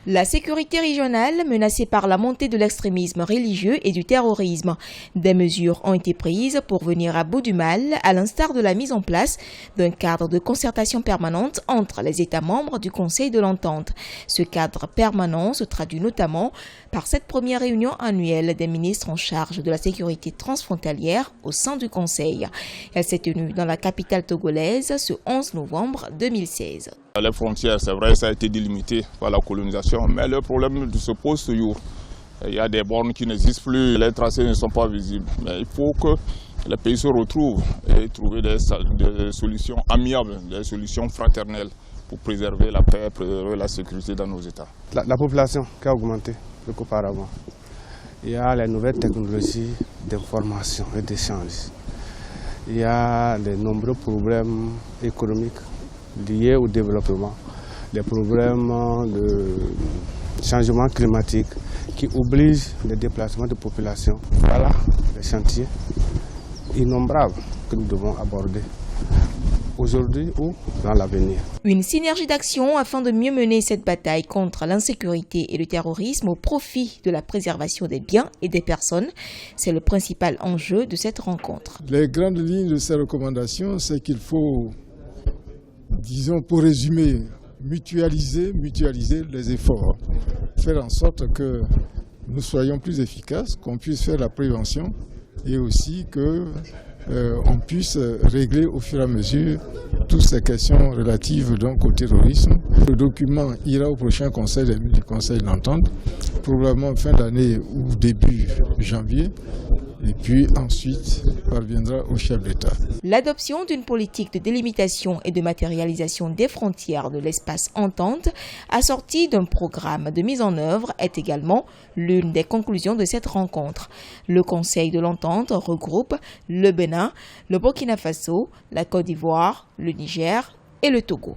La sécurité régionale menacée par la montée de l'extrémisme religieux et du terrorisme. Des mesures ont été prises pour venir à bout du mal, à l'instar de la mise en place d'un cadre de concertation permanente entre les États membres du Conseil de l'Entente. Ce cadre permanent se traduit notamment par cette première réunion annuelle des ministres en charge de la sécurité transfrontalière au sein du Conseil. Elle s'est tenue dans la capitale togolaise ce 11 novembre 2016. Les frontières, c'est vrai, ça a été délimité par la colonisation, mais le problème se pose toujours. Il y a des bornes qui n'existent plus, les tracés ne sont pas visibles. Mais il faut que les pays se retrouvent et trouver des solutions amiables, des solutions fraternelles pour préserver la paix, préserver la sécurité dans nos États. La population qui a augmenté auparavant. Il y a les nouvelles technologies d'information et d'échange. Il y a de nombreux problèmes économiques liés au développement, des problèmes de changement climatique qui obligent les déplacements de population. Voilà les chantiers innombrables que nous devons aborder aujourd'hui ou dans l'avenir. Une synergie d'action afin de mieux mener cette bataille contre l'insécurité et le terrorisme au profit de la préservation des biens et des personnes, c'est le principal enjeu de cette rencontre. Les grandes lignes de ces recommandations, c'est qu'il faut, disons pour résumer, mutualiser les efforts, faire en sorte que nous soyons plus efficaces, qu'on puisse faire la prévention et aussi qu'on puisse régler au fur et à mesure toutes ces questions relatives donc au terrorisme. Le document ira au prochain conseil du Conseil de l'Entente, probablement fin d'année ou début janvier. Et puis ensuite parviendra au chef d'État. L'adoption d'une politique de délimitation et de matérialisation des frontières de l'espace Entente, assortie d'un programme de mise en œuvre, est également l'une des conclusions de cette rencontre. Le Conseil de l'Entente regroupe le Bénin, le Burkina Faso, la Côte d'Ivoire, le Niger et le Togo.